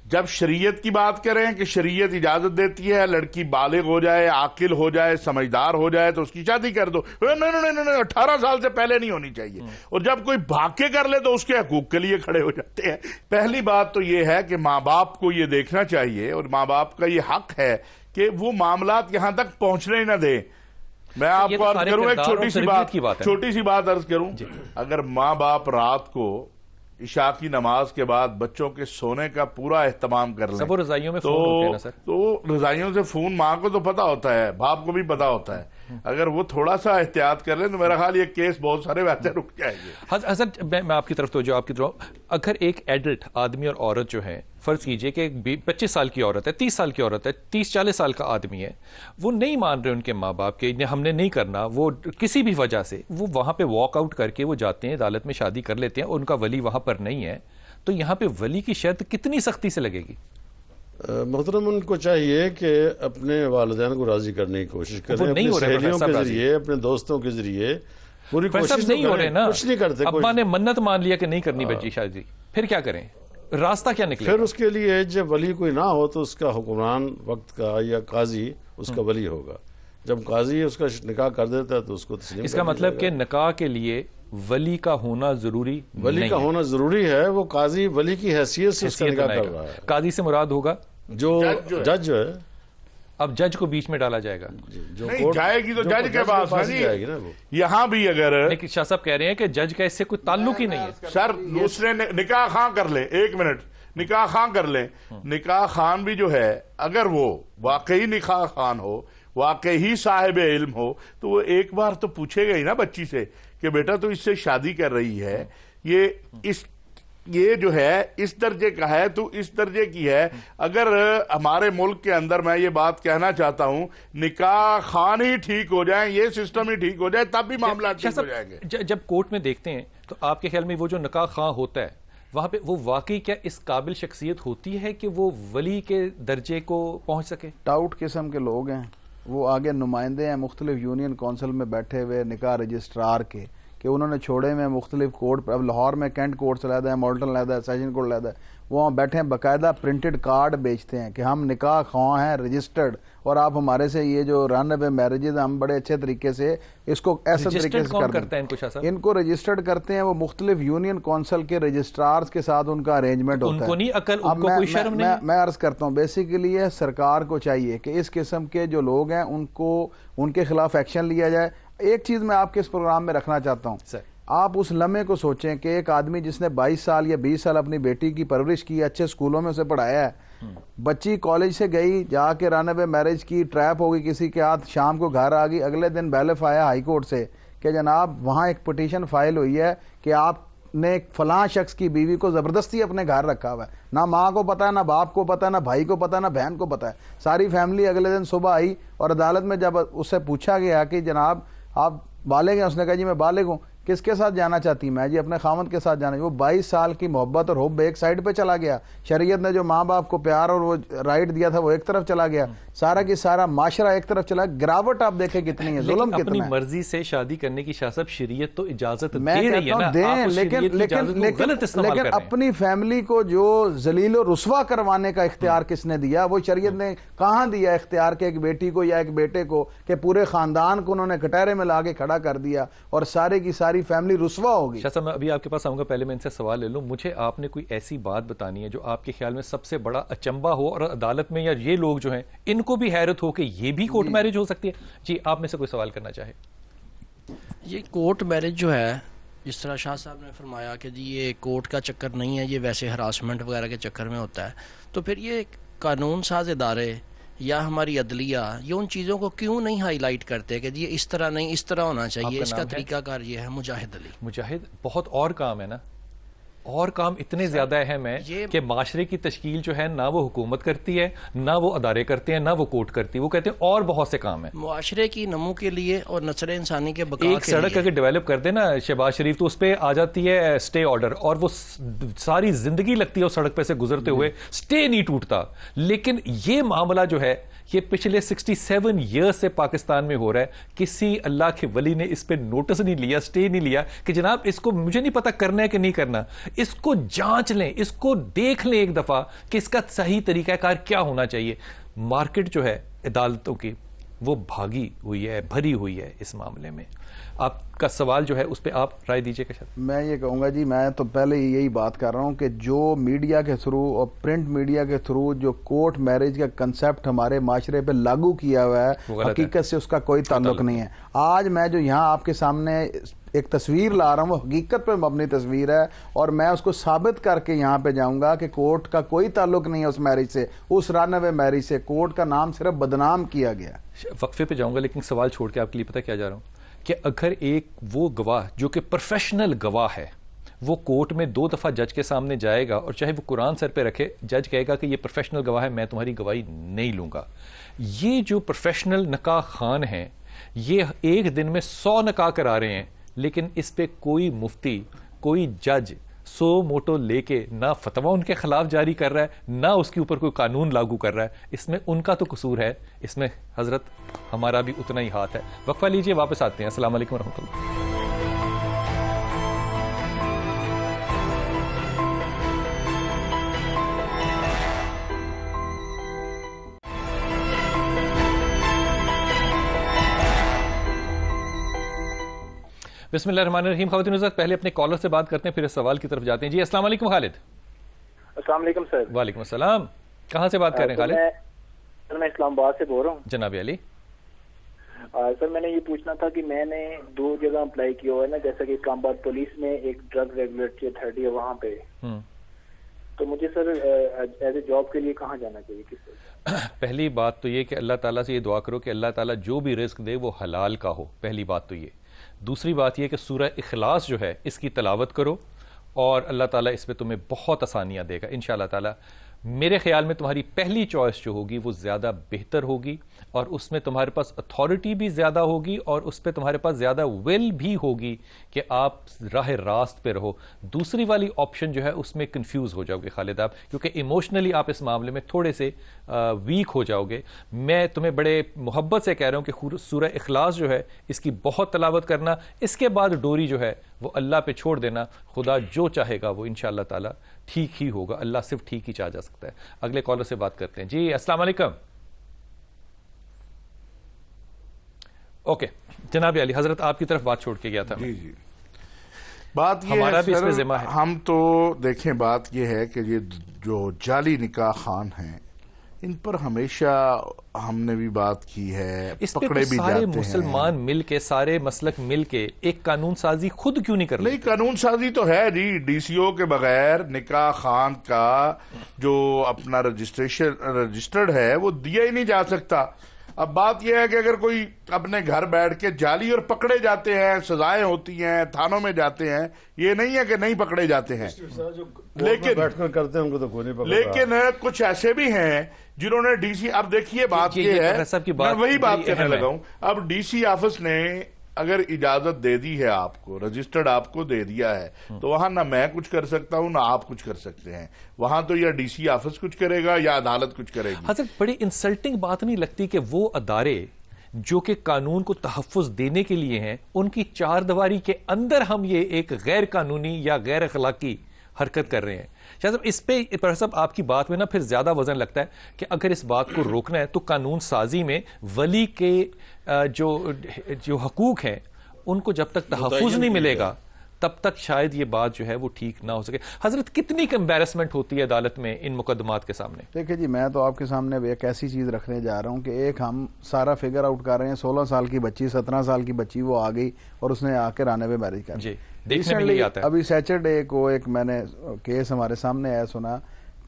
جب شریعت کی بات کریں کہ شریعت اجازت دیتی ہے لڑکی بالغ ہو جائے، عاقل ہو جائے، سمجھدار ہو جائے تو اس کی شادی کر دو، نہیں 18 سال سے پہلے نہیں ہونی چاہیے، اور جب کوئی بھاگ کے کر لے تو اس کے حقوق کے لیے کھڑے ہو جاتے ہیں۔ پہلی بات تو یہ ہے کہ ماں باپ کو یہ دیکھنا چاہیے، اور ماں باپ کا یہ حق ہے کہ وہ معاملات یہاں تک پہنچنے ہی نہ دیں۔ میں آپ کو عرض کروں ایک چھوٹی سی بات عرض کروں، اگر ماں باپ رات کو عشاء کی نماز کے بعد بچوں کے سونے کا پورا اہتمام کر لیں، سب رضائیوں میں فون ہوتے ہیں نا سر، تو رضائیوں سے فون ماں کو تو پتا ہوتا ہے، باپ کو بھی پتا ہوتا ہے، اگر وہ تھوڑا سا احتیاط کر لیں تو میرا خیال یہ کیس بہت سارے ویسے رک جائیں گے۔ حضرت میں آپ کی طرف توجہ آپ کی طرف، اگر ایک ایڈلٹ آدمی اور عورت جو ہے، فرض کیجئے کہ ایک 25 سال کی عورت ہے، 30 سال کی عورت ہے، 30-40 سال کا آدمی ہے، وہ نہیں مان رہے ان کے ماں باپ کے ہم نے نہیں کرنا، وہ کسی بھی وجہ سے وہ وہاں پہ واک آؤٹ کر کے وہ جاتے ہیں، عدالت میں شادی کر لیتے ہیں، اور ان کا ولی وہاں پر نہیں ہے، تو یہاں پہ ولی کی شرط کتنی سختی سے لگے گی؟ محترم ان کو چاہیے کہ اپنے والدین کو راضی کرنے کی کوشش کریں، اپنی سہیلیوں کے ذریعے، اپنے دوستوں کے ذریعے پوری کوشش نہیں ہو رہے نا، کچھ نہیں کرتے۔ ابا نے منت مان لیا کہ نہیں کرنی بچی شادی، پھر کیا کریں؟ راستہ کیا نکلے؟ پھر اس کے لیے جب ولی کوئی نہ ہو تو اس کا حکمران وقت کا یا قاضی اس کا ولی ہوگا، جب قاضی اس کا نکاح کر دیتا ہے تو اس کو تسلیم۔ اس کا مطلب کہ نکاح کے لیے ولی کا ہونا ضروری نہیں ہے، ولی کا ہونا ضروری ہے، وہ قاضی ولی کی حیثیت سے اس کا نکاح کر رہا ہے۔ قاضی سے مراد ہوگا جو جج جو ہے، اب جج کو بیچ میں ڈالا جائے گا، نہیں جائے گی تو جج کے پاس جائے گی نا وہ۔ یہاں بھی اگر لیکن شاہ صاحب کہہ رہے ہیں کہ جج کا اس سے کوئی تعلق ہی نہیں ہے۔ سر اس نے نکاح خواہ کر لے، ایک منٹ، نکاح خواہ کر لیں، نکاح خان بھی جو ہے اگر وہ واقعی نکاح خان ہو، واقعی صاحب علم ہو، تو وہ ایک بار تو پوچھے گا ہی نا بچی سے کہ بیٹا تو اس سے شادی کر رہی ہے، یہ جو ہے اس درجے کا ہے، تو اس درجے کی ہے۔ اگر ہمارے ملک کے اندر میں یہ بات کہنا چاہتا ہوں، نکاح خان ہی ٹھیک ہو جائیں، یہ سسٹم ہی ٹھیک ہو جائے، تب بھی معاملات ٹھیک ہو جائیں گے۔ جب کورٹ میں دیکھتے ہیں تو آپ کے خیال میں وہ جو نکاح خواہ ہوتا ہے وہاں پہ وہ واقعی کیا اس قابل شخصیت ہوتی ہے کہ وہ ولی کے درجے کو پہنچ سکے؟ ٹاؤٹ قسم کے لوگ ہیں، وہ آگے نمائندے ہیں مختلف یونین کونسل میں بیٹھے ہوئے نکاح رجسٹرار کے، کہ انہوں نے چھوڑے میں مختلف کورٹ، اب لاہور میں کینٹ کورٹ علیحدہ ہے، مالٹن علیحدہ ہے، سیشن کورٹ علیحدہ ہے، وہ وہاں بیٹھے ہیں، باقاعدہ پرنٹڈ کارڈ بیچتے ہیں کہ ہم نکاح خواہ ہیں رجسٹرڈ، اور آپ ہمارے سے یہ جو رن اوے میرجز ہم بڑے اچھے طریقے سے اس کو ایسے طریقے سے کرتے ہیں، ان کو رجسٹرڈ کرتے ہیں وہ مختلف یونین کونسل کے رجسٹرارز کے ساتھ ان کا ارینجمنٹ ہوتا ہے۔ ان کو نہیں عقل، ان کو کوئی شرم نہیں۔ میں عرض کرتا ہوں بیسیکلی سرکار کو چاہیے کہ اس قسم کے جو لوگ ہیں ان کے خلاف ایکشن لیا جائے۔ ایک چیز میں آپ کے اس پروگرام میں رکھنا چاہتا ہوں، آپ اس لمحے کو سوچیں کہ ایک آدمی جس نے 22 سال یا 20 سال اپنی بیٹی کی پرورش کی، اچھے سکولوں میں اسے پڑھایا ہے، بچی کالج سے گئی، جا کے رن اوے میرج کی، ٹریپ ہو گئی کسی کے ہاتھ، شام کو گھر آ گئی، اگلے دن بیلف آیا ہائی کورٹ سے کہ جناب وہاں ایک پٹیشن فائل ہوئی ہے کہ آپ نے فلاں شخص کی بیوی کو زبردستی اپنے گھر رکھا ہوا ہے, نہ ماں کو پتا ہے, نہ باپ کو پتا ہے, نہ بھائی کو پتا ہے, نہ بہن کو پتا ہے. ساری فیملی اگلے دن صبح آئی اور عدالت میں جب اس سے پوچھا گیا کہ جناب آپ بالغ ہیں, اس نے کہا جی میں بالغ ہوں. کس کے ساتھ جانا چاہتی میں؟ جی اپنے خاوند کے ساتھ جانا. وہ 22 سال کی محبت اور حب ایک سائڈ پہ چلا گیا. شریعت نے جو ماں باپ کو پیار اور وہ رائٹ دیا تھا وہ ایک طرف چلا گیا. سارا کی سارا معاشرہ ایک طرف چلا. گراوٹ آپ دیکھیں کتنی ہے, ظلم کتنا ہے. اپنی مرضی سے شادی کرنے کی شاہ صاحب شریعت تو اجازت میں دے رہی ہے نا, دیں, لیکن اپنی فیملی کو جو ذلیل و رسوا کروانے کا اختیار کس نے دیا؟ وہ شریعت نے کہاں دیا اختیار کہ ایک بیٹی کو یا ایک بیٹے کو, کہ پورے خاندان کو انہوں نے کٹہرے میں لا کے کھڑا کر دیا اور سارے کی ساری فیملی رسوا ہوگی. شاہ صاحب میں ابھی آپ کے پاس آؤں گا, پہلے میں ان سے سوال لے لوں. مجھے آپ نے کوئی ایسی بات بتانی ہے جو آپ کے خیال میں سب سے بڑا اچنبا ہو اور عدالت میں یا یہ لوگ جو ہیں ان کو بھی حیرت ہو کہ یہ بھی کورٹ میرج ہو سکتی ہے. جی آپ میں سے کوئی سوال کرنا چاہے. یہ کورٹ میرج جو ہے, جس طرح شاہ صاحب نے فرمایا کہ جی یہ کورٹ کا چکر نہیں ہے, یہ ویسے ہراسمنٹ وغیرہ کے چکر میں ہوتا ہے, تو پھر یہ قانون ساز ادارے یا ہماری عدلیہ یہ ان چیزوں کو کیوں نہیں ہائی لائٹ کرتے کہ جی اس طرح نہیں, اس طرح ہونا چاہیے؟ اس کا طریقہ کار یہ ہے مجاہد علی. مجاہد, بہت اور کام ہے نا, اور کام اتنے زیادہ اہم ہے کہ معاشرے کی تشکیل جو ہے نہ وہ حکومت کرتی ہے, نہ وہ ادارے کرتے ہیں, نہ وہ کورٹ کرتی ہے. وہ کہتے ہیں اور بہت سے کام ہیں معاشرے کی نمو کے لیے اور نسل انسانی کے بقا کے لیے. ایک سڑک اگر ڈیولپ کر دے نا شہباز شریف, تو اس پہ آ جاتی ہے سٹے آرڈر, اور وہ ساری زندگی لگتی ہے اس سڑک پہ سے گزرتے ہوئے, سٹے نہیں ٹوٹتا. لیکن یہ معاملہ جو ہے یہ پچھلے 67 ایئرز سے پاکستان میں ہو رہا ہے. کسی اللہ کے ولی نے اس پہ نوٹس نہیں لیا, سٹے نہیں لیا کہ جناب اس کو مجھے نہیں پتا کرنا ہے کہ نہیں کرنا, اس کو جانچ لیں, اس کو دیکھ لیں ایک دفعہ کہ اس کا صحیح طریقہ کار کیا ہونا چاہیے. مارکیٹ جو ہے عدالتوں کی وہ بھاگی ہوئی ہے, بھری ہوئی ہے اس معاملے میں. آپ کا سوال جو ہے اس پہ آپ رائے دیجئے. کہ میں یہ کہوں گا جی, میں تو پہلے یہی بات کر رہا ہوں کہ جو میڈیا کے تھرو اور پرنٹ میڈیا کے تھرو جو کورٹ میرج کا کنسیپٹ ہمارے معاشرے پہ لاگو کیا ہوا ہے, حقیقت سے اس کا کوئی تعلق نہیں ہے. آج میں جو یہاں آپ کے سامنے ایک تصویر لا رہا ہوں وہ حقیقت پہ مبنی تصویر ہے, اور میں اس کو ثابت کر کے یہاں پہ جاؤں گا کہ کورٹ کا کوئی تعلق نہیں ہے اس میرج سے, اس 93 میرج سے. کورٹ کا نام صرف بدنام کیا گیا. وقفے پہ جاؤں گا لیکن سوال چھوڑ کے آپ کے لیے پتہ کیا جا رہا ہوں کہ اگر ایک وہ گواہ جو کہ پروفیشنل گواہ ہے وہ کورٹ میں 2 دفعہ جج کے سامنے جائے گا, اور چاہے وہ قرآن سر پہ رکھے, جج کہے گا کہ یہ پروفیشنل گواہ ہے, میں تمہاری گواہی نہیں لوں گا. یہ جو پروفیشنل نکاح خان ہیں یہ ایک دن میں 100 نکاح کرا رہے ہیں, لیکن اس پہ کوئی مفتی, کوئی جج سو موٹو لے کے نہ فتویٰ ان کے خلاف جاری کر رہا ہے, نہ اس کے اوپر کوئی قانون لاگو کر رہا ہے. اس میں ان کا تو قصور ہے, اس میں حضرت ہمارا بھی اتنا ہی ہاتھ ہے. وقفہ لیجئے, واپس آتے ہیں. السلام علیکم ورحمۃ اللہ. بسم اللہ الرحمن الرحیم. خواتین حضرات پہلے اپنے کالر سے بات کرتے ہیں, پھر اس سوال کی طرف جاتے ہیں. جی السلام علیکم خالد. السلام علیکم سر. وعلیکم السلام. کہاں سے بات کر رہے ہیں خالد؟ سر میں اسلام آباد سے بول رہا ہوں. جناب علی. سر میں نے یہ پوچھنا تھا کہ میں نے 2 جگہ اپلائی کیا ہوا ہے نا, جیسا کہ اسلام آباد پولیس میں ایک ڈرگ ریگولیٹری اتھارٹی ہے وہاں پہ, تو مجھے سر ایز اے جاب کے لیے کہاں جانا چاہیے, کس طرح؟ پہلی بات تو یہ کہ اللہ تعالیٰ سے یہ دعا کرو کہ اللہ تعالیٰ جو بھی رزق دے وہ حلال کا ہو, پہلی بات تو یہ. دوسری بات یہ کہ سورہ اخلاص جو ہے اس کی تلاوت کرو, اور اللہ تعالیٰ اس پہ تمہیں بہت آسانیاں دے گا انشاءاللہ تعالیٰ. میرے خیال میں تمہاری پہلی چوائس جو ہوگی وہ زیادہ بہتر ہوگی, اور اس میں تمہارے پاس اتھارٹی بھی زیادہ ہوگی, اور اس پہ تمہارے پاس زیادہ ول بھی ہوگی کہ آپ راہ راست پہ رہو. دوسری والی آپشن جو ہے اس میں کنفیوز ہو جاؤ گے خالد آپ, کیونکہ ایموشنلی آپ اس معاملے میں تھوڑے سے ویک ہو جاؤ گے. میں تمہیں بڑے محبت سے کہہ رہا ہوں کہ سورہ اخلاص جو ہے اس کی بہت تلاوت کرنا, اس کے بعد ڈوری جو ہے وہ اللہ پہ چھوڑ دینا. خدا جو چاہے گا وہ انشاءاللہ تعالیٰ ٹھیک ہی ہوگا, اللہ صرف ٹھیک ہی چاہ جا سکتا ہے. اگلے کالر سے بات کرتے ہیں. جی السلام علیکم. اوکے جناب علی, حضرت آپ کی طرف بات چھوڑ کے گیا تھا. جی جی, بات یہ ہمارا ہے بھی اس سر, میں ذمہ ہے. ہم تو دیکھیں بات یہ ہے کہ یہ جو جعلی نکاح خان ہیں ان پر ہمیشہ ہم نے بھی بات کی ہے, اس پہ پکڑے بھی سارے جاتے ہیں. مسلمان مل کے, سارے مسلک مل کے ایک قانون سازی خود کیوں نہیں کر رہے؟ نہیں, قانون سازی تو ہے جی, ڈی سی او کے بغیر نکاح خان کا جو اپنا رجسٹرڈ ہے وہ دیا ہی نہیں جا سکتا. اب بات یہ ہے کہ اگر کوئی اپنے گھر بیٹھ کے جعلی اور پکڑے جاتے ہیں، سزائیں ہوتی ہیں، تھانوں میں جاتے ہیں، یہ نہیں ہے کہ نہیں پکڑے جاتے ہیں، لیکن بیٹھ کر کرتے ہیں ان کو تو کوئی نہیں پکڑ رہا۔ لیکن کچھ ایسے بھی ہیں جنہوں نے ڈی سی، اب دیکھیے بات یہ ہے، میں وہی بات کہنے لگا ہوں، اب ڈی سی آفس نے اگر اجازت دے دی ہے آپ کو، رجسٹرڈ آپ کو دے دیا ہے، تو وہاں نہ میں کچھ کر سکتا ہوں نہ آپ کچھ کر سکتے ہیں، وہاں تو یا ڈی سی آفس کچھ کرے گا یا عدالت کچھ کرے گی۔ حضرت بڑی انسلٹنگ بات نہیں لگتی کہ وہ ادارے جو کہ قانون کو تحفظ دینے کے لیے ہیں، ان کی چار دیواری کے اندر ہم یہ ایک غیر قانونی یا غیر اخلاقی حرکت کر رہے ہیں؟ شاہ صاحب اس پہ پروفیسر صاحب آپ کی بات میں نا پھر زیادہ وزن لگتا ہے کہ اگر اس بات کو روکنا ہے تو قانون سازی میں ولی کے جو حقوق ہیں ان کو جب تک تحفظ نہیں ملے گا تب تک شاید یہ بات جو ہے وہ ٹھیک نہ ہو سکے۔ حضرت کتنی امبیرسمنٹ ہوتی ہے عدالت میں ان مقدمات کے سامنے؟ دیکھیں جی، میں تو آپ کے سامنے ایک ایسی چیز رکھنے جا رہا ہوں کہ ایک ہم سارا فگر آؤٹ کر رہے ہیں، 16 سال کی بچی، 17 سال کی بچی وہ آ گئی اور اس نے آ کے رانے پہ میرج کر جی دیکھنے میں نہیں آتا ہے۔ ابھی سیچرڈے کو ایک میں نے کیس ہمارے سامنے آیا، سنا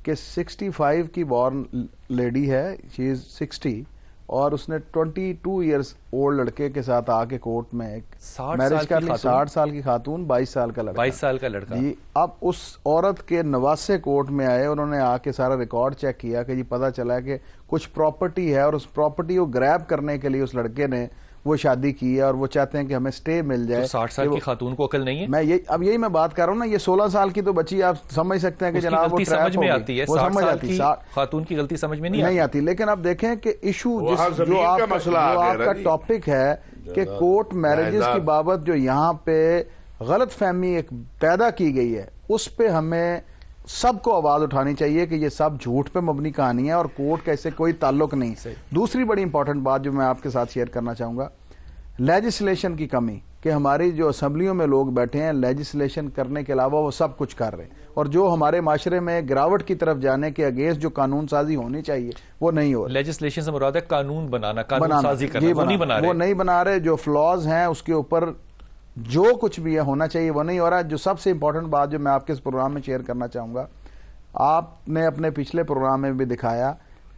کہ 65 کی بورن لیڈی ہے، شی از 60، اور اس نے 22 ایئرز اولڈ لڑکے کے ساتھ آ کے کورٹ میں ایک میرج کر لی، 60 سال کی خاتون، 22 سال کا لڑکا، 22 سال کا لڑکا جی۔ اب اس عورت کے نواسے کورٹ میں آئے، انہوں نے آ کے سارا ریکارڈ چیک کیا کہ جی پتا چلا کہ کچھ پراپرٹی ہے اور اس پراپرٹی کو گریب کرنے کے لیے اس لڑکے نے وہ شادی کی ہے اور وہ چاہتے ہیں کہ ہمیں سٹے مل جائے۔ 60 سال کی خاتون کو عقل نہیں ہے؟ میں اب یہی میں بات کر رہا ہوں نا، یہ 16 سال کی تو بچی آپ سمجھ سکتے ہیں کہ جناب وہ سمجھ میں آتی ہے، 60 سال کی خاتون کی غلطی سمجھ میں نہیں آتی۔ لیکن اب دیکھیں کہ ایشو جو آپ کا ٹاپک ہے کہ کورٹ میرجز کی بابت جو یہاں پہ غلط فہمی ایک پیدا کی گئی ہے، اس پہ ہمیں سب کو آواز اٹھانی چاہیے کہ یہ سب جھوٹ پہ مبنی کہانی ہے اور کورٹ کا اس سے کوئی تعلق نہیں۔ دوسری بڑی امپورٹنٹ بات جو میں آپ کے ساتھ شیئر کرنا چاہوں گا، لیجسلیشن کی کمی، کہ ہماری جو اسمبلیوں میں لوگ بیٹھے ہیں لیجسلیشن کرنے کے علاوہ وہ سب کچھ کر رہے ہیں، اور جو ہمارے معاشرے میں گراوٹ کی طرف جانے کے اگینسٹ جو قانون سازی ہونی چاہیے وہ نہیں ہو رہی۔ لیجسلیشن سے مراد ہے قانون بنانا، قانون سازی کرنا، وہ نہیں بنا رہے، وہ نہیں بنا رہے، جو فلاز ہیں اس کے اوپر جو کچھ بھی ہونا چاہیے وہ نہیں ہو رہا۔ جو سب سے امپورٹنٹ بات جو میں آپ کے اس پروگرام میں شیئر کرنا چاہوں گا، آپ نے اپنے پچھلے پروگرام میں بھی دکھایا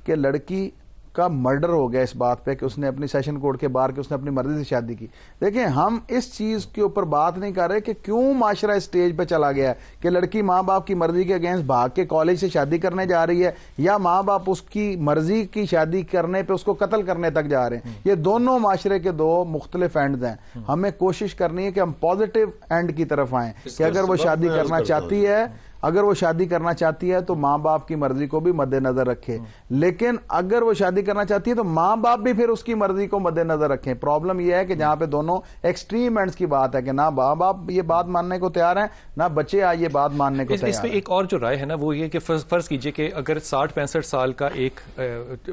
کہ لڑکی کا مرڈر ہو گیا اس بات پہ کہ اس نے اپنی سیشن کورٹ کے باہر کہ اس نے اپنی مرضی سے شادی کی۔ دیکھیں ہم اس چیز کے اوپر بات نہیں کر رہے کہ کیوں معاشرہ اس سٹیج پہ چلا گیا ہے کہ لڑکی ماں باپ کی مرضی کے اگینسٹ بھاگ کے کالج سے شادی کرنے جا رہی ہے، یا ماں باپ اس کی مرضی کی شادی کرنے پہ اس کو قتل کرنے تک جا رہے ہیں۔ یہ دونوں معاشرے کے دو مختلف اینڈز ہیں۔ ہمیں کوشش کرنی ہے کہ ہم پازیٹیو اینڈ کی طرف آئیں کہ اگر وہ شادی کرنا چاہتی ہے، اگر وہ شادی کرنا چاہتی ہے تو ماں باپ کی مرضی کو بھی مد نظر رکھے، لیکن اگر وہ شادی کرنا چاہتی ہے تو ماں باپ بھی پھر اس کی مرضی کو مد نظر رکھیں۔ پرابلم یہ ہے کہ جہاں پہ دونوں ایکسٹریم اینڈز کی بات ہے کہ نہ ماں باپ یہ بات ماننے کو تیار ہیں نہ بچے یہ بات ماننے کو تیار ہیں۔ اس پہ ایک اور جو رائے ہے نا وہ یہ کہ فرض کیجئے کہ اگر 60-65 سال کا ایک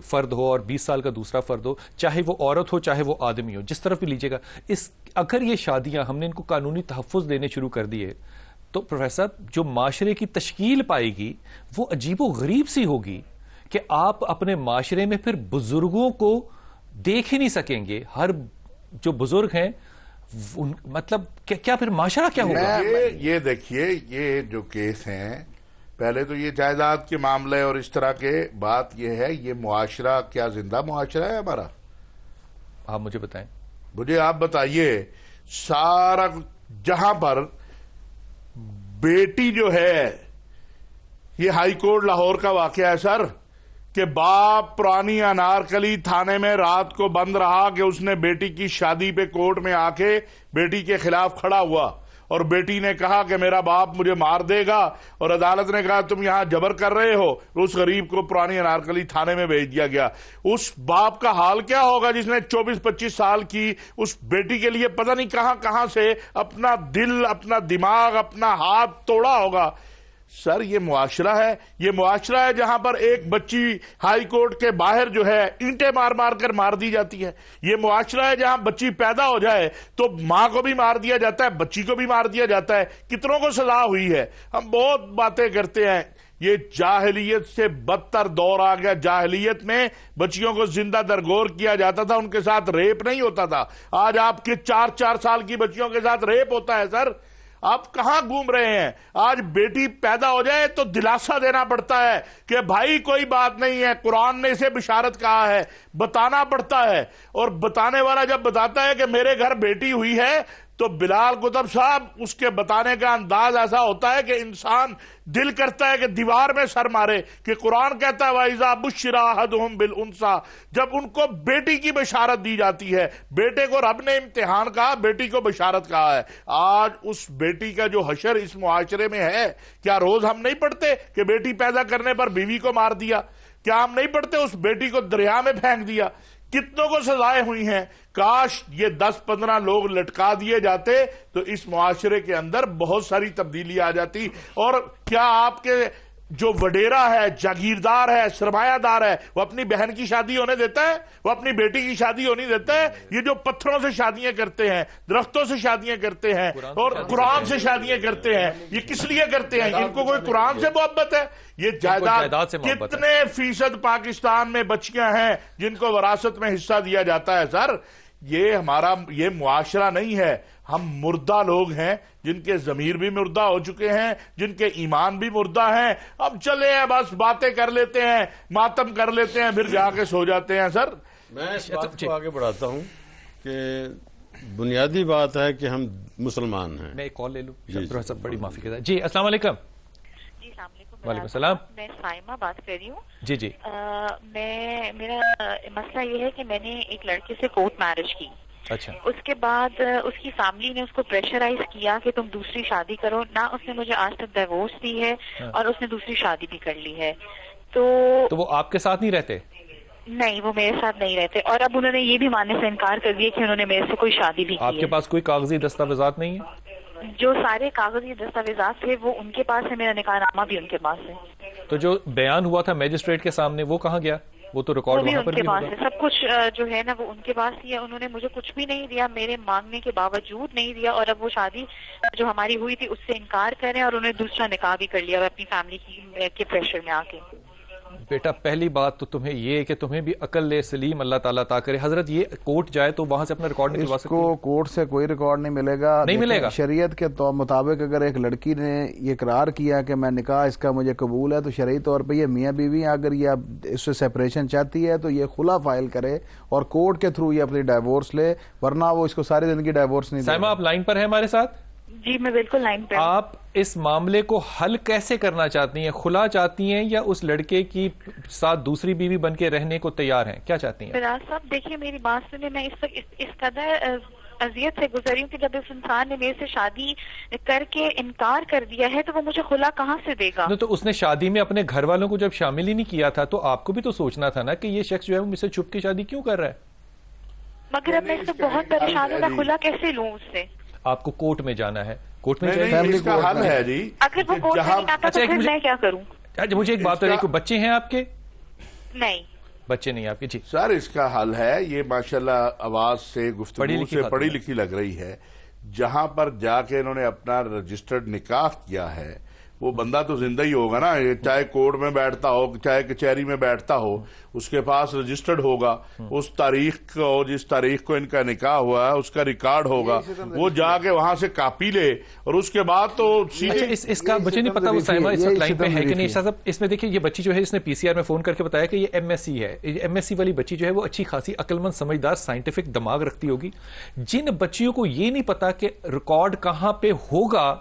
فرد ہو اور 20 سال کا دوسرا فرد ہو، چاہے وہ عورت ہو چاہے وہ آدمی ہو، جس طرف بھی لیجیے گا، اگر یہ شادیاں ہم نے ان کو قانونی تحفظ دینے شروع کر دیے تو پروفیسر جو معاشرے کی تشکیل پائے گی وہ عجیب و غریب سی ہوگی کہ آپ اپنے معاشرے میں پھر بزرگوں کو دیکھ ہی نہیں سکیں گے۔ ہر جو بزرگ ہیں مطلب کیا پھر معاشرہ کیا ہوگا؟ یہ دیکھیے، یہ جو کیس ہیں، پہلے تو یہ جائیداد کے معاملے اور اس طرح کے بات یہ ہے، یہ معاشرہ کیا زندہ معاشرہ ہے ہمارا؟ آپ مجھے بتائیں، مجھے آپ بتائیے، سارا جہاں پر بیٹی جو ہے، یہ ہائی کورٹ لاہور کا واقعہ ہے سر، کہ باپ پرانی انارکلی تھانے میں رات کو بند رہا کہ اس نے بیٹی کی شادی پہ کورٹ میں آ کے بیٹی کے خلاف کھڑا ہوا، اور بیٹی نے کہا کہ میرا باپ مجھے مار دے گا، اور عدالت نے کہا تم یہاں جبر کر رہے ہو، اس غریب کو پرانی انارکلی تھانے میں بھیج دیا گیا۔ اس باپ کا حال کیا ہوگا جس نے 24-25 سال کی اس بیٹی کے لیے پتہ نہیں کہاں کہاں سے اپنا دل، اپنا دماغ، اپنا ہاتھ توڑا ہوگا۔ سر یہ معاشرہ ہے، یہ معاشرہ ہے جہاں پر ایک بچی ہائی کورٹ کے باہر جو ہے اینٹیں مار مار کر مار دی جاتی ہے۔ یہ معاشرہ ہے جہاں بچی پیدا ہو جائے تو ماں کو بھی مار دیا جاتا ہے، بچی کو بھی مار دیا جاتا ہے۔ کتنوں کو سزا ہوئی ہے؟ ہم بہت باتیں کرتے ہیں، یہ جاہلیت سے بدتر دور آ گیا۔ جاہلیت میں بچیوں کو زندہ درگور کیا جاتا تھا، ان کے ساتھ ریپ نہیں ہوتا تھا۔ آج آپ کے 4 سال کی بچیوں کے ساتھ ریپ ہوتا ہے سر۔ آپ کہاں گھوم رہے ہیں؟ آج بیٹی پیدا ہو جائے تو دلاسا دینا پڑتا ہے کہ بھائی کوئی بات نہیں ہے، قرآن نے اسے بشارت کہا ہے، بتانا پڑتا ہے. اور بتانے والا جب بتاتا ہے کہ میرے گھر بیٹی ہوئی ہے تو بلال قطب صاحب اس کے بتانے کا انداز ایسا ہوتا ہے کہ انسان دل کرتا ہے کہ دیوار میں سر مارے. کہ قرآن کہتا ہے وَإِذَا بُشِّرَ أَحَدُهُمْ بِالْأُنثَىٰ، جب ان کو بیٹی کی بشارت دی جاتی ہے. بیٹے کو رب نے امتحان کہا، بیٹی کو بشارت کہا ہے. آج اس بیٹی کا جو حشر اس معاشرے میں ہے، کیا روز ہم نہیں پڑھتے کہ بیٹی پیدا کرنے پر بیوی کو مار دیا؟ کیا ہم نہیں پڑھتے اس بیٹی کو دریا میں پھینک دیا؟ کتنوں کو سزائیں ہوئی ہیں. کاش یہ 10-15 لوگ لٹکا دیے جاتے تو اس معاشرے کے اندر بہت ساری تبدیلی آ جاتی. اور کیا آپ کے جو وڈیرا ہے، جاگیردار ہے، سرمایہ دار ہے، وہ اپنی بہن کی شادی ہونے دیتا ہے؟ وہ اپنی بیٹی کی شادی ہونے دیتا ہے؟ یہ جو پتھروں سے شادیاں کرتے ہیں، درختوں سے شادیاں کرتے ہیں اور قرآن سے شادیاں کرتے ہیں، یہ کس لیے کرتے ہیں؟ ان کو کوئی قرآن سے محبت ہے؟ یہ جائیداد سے کتنے فیصد پاکستان میں بچیاں ہیں جن کو وراثت میں حصہ دیا جاتا ہے؟ سر یہ معاشرہ نہیں ہے. ہم مردہ لوگ ہیں جن کے ضمیر بھی مردہ ہو چکے ہیں، جن کے ایمان بھی مردہ ہیں. اب چلے ہیں بس باتیں کر لیتے ہیں، ماتم کر لیتے ہیں، پھر جا کے سو جاتے ہیں. سر میں اس بات کو آگے بڑھاتا ہوں کہ بنیادی بات ہے کہ ہم مسلمان ہیں. میں ایک کال لے لوں. بڑی معافی کے ساتھ. جی السلام علیکم. جی السلام علیکم. وعلیکم السلام. میں سائمہ بات کر رہی ہوں. جی جی. میرا مسئلہ یہ ہے کہ میں نے ایک لڑکے سے کورٹ میرج کی. اچھا. اس کے بعد اس کی فیملی نے اس کو پریشرائز کیا کہ تم دوسری شادی کرو. نہ اس نے مجھے آج تک ڈیورس دی ہے اور اس نے دوسری شادی بھی کر لی ہے. تو وہ آپ کے ساتھ نہیں رہتے؟ نہیں، وہ میرے ساتھ نہیں رہتے. اور اب انہوں نے یہ بھی ماننے سے انکار کر دیا کہ انہوں نے میرے سے کوئی شادی بھی کی ہے. آپ کے پاس کوئی کاغذی دستاویزات نہیں ہے؟ جو سارے کاغذی دستاویزات تھے وہ ان کے پاس ہے، میرا نکاح نامہ بھی ان کے پاس ہے. تو جو بیان ہوا تھا میجسٹریٹ کے سامنے وہ کہاں گیا؟ وہ تو ریکارڈ وہاں پر بھی ان کے پاس ہے. سب کچھ جو ہے نا وہ ان کے پاس ہی ہے. انہوں نے مجھے کچھ بھی نہیں دیا، میرے مانگنے کے باوجود نہیں دیا. اور اب وہ شادی جو ہماری ہوئی تھی اس سے انکار کریں اور انہوں نے دوسرا نکاح بھی کر لیا اپنی فیملی کے پریشر میں آ کے. بیٹا پہلی بات تو تمہیں یہ کہ تمہیں بھی عقل سلیم اللہ تعالیٰ عطا کرے. حضرت یہ کورٹ جائے تو وہاں سے اپنا ریکارڈ نکلوا سکتے ہیں؟ اس کو کورٹ سے کوئی ریکارڈ نہیں ملے گا. نہیں ملے گا. شریعت کے مطابق اگر ایک لڑکی نے یہ اقرار کیا کہ میں نکاح اس کا مجھے قبول ہے تو شرعی طور پہ یہ میاں بیوی اگر یہ اس سے سیپریشن چاہتی ہے تو یہ خلا فائل کرے اور کورٹ کے تھرو یہ اپنی ڈائیورس لے، ورنہ وہ اس کو ساری زندگی ڈائیورس نہیں دے. سائمہ آپ لائن پر ہیں ہمارے ساتھ؟ جی میں بالکل لائن پہ. آپ اس معاملے کو حل کیسے کرنا چاہتی ہیں؟ خلا چاہتی ہیں یا اس لڑکے کی ساتھ دوسری بیوی بن کے رہنے کو تیار ہیں؟ کیا چاہتی ہیں؟ فراز صاحب دیکھیے میری بات سنیں، میں اس وقت اس قدر اذیت سے گزری ہوں کہ جب اس انسان نے میرے سے شادی کر کے انکار کر دیا ہے تو وہ مجھے خلا کہاں سے دے گا؟ تو اس نے شادی میں اپنے گھر والوں کو جب شامل ہی نہیں کیا تھا تو آپ کو بھی تو سوچنا تھا نا کہ یہ شخص جو ہے وہ مجھ سے چھپ کے شادی کیوں کر رہا ہے؟ مگر اب میں اس سے بہت پریشان ہوں، میں خلا کیسے لوں اس سے؟ آپ کو کورٹ میں جانا ہے. کورٹ میں اس کا حل ہے جی. اگر وہ کورٹ میں نہیں آتا تو پھر میں کیا کروں؟ مجھے ایک بات بتائیے، بچے ہیں آپ کے؟ نہیں بچے نہیں آپ کے. جی سر اس کا حل ہے، یہ ماشاءاللہ آواز سے گفتگو سے پڑھی لکھی لگ رہی ہے. جہاں پر جا کے انہوں نے اپنا رجسٹرڈ نکاح کیا ہے وہ بندہ تو زندہ ہی ہوگا نا، چاہے کورٹ میں بیٹھتا ہو چاہے کچہری میں بیٹھتا ہو، اس کے پاس رجسٹرڈ ہوگا. اس تاریخ کو جس تاریخ کو ان کا نکاح ہوا ہے اس کا ریکارڈ ہوگا، وہ جا کے وہاں سے کاپی لے اور اس کے بعد تو اس کا مجھے نہیں پتا وہ سائمہ اس وقت لائن پہ ہے کہ نہیں. شاہ صاحب اس میں دیکھیں یہ بچی جو ہے اس نے پی سی آر میں فون کر کے بتایا کہ یہ ایم ایس سی ہے. ایم ایس سی والی بچی جو ہے وہ اچھی خاصی عقل مند سمجھدار سائنٹیفک دماغ رکھتی ہوگی. جن بچیوں کو یہ نہیں پتا کہ ریکارڈ کہاں پہ ہوگا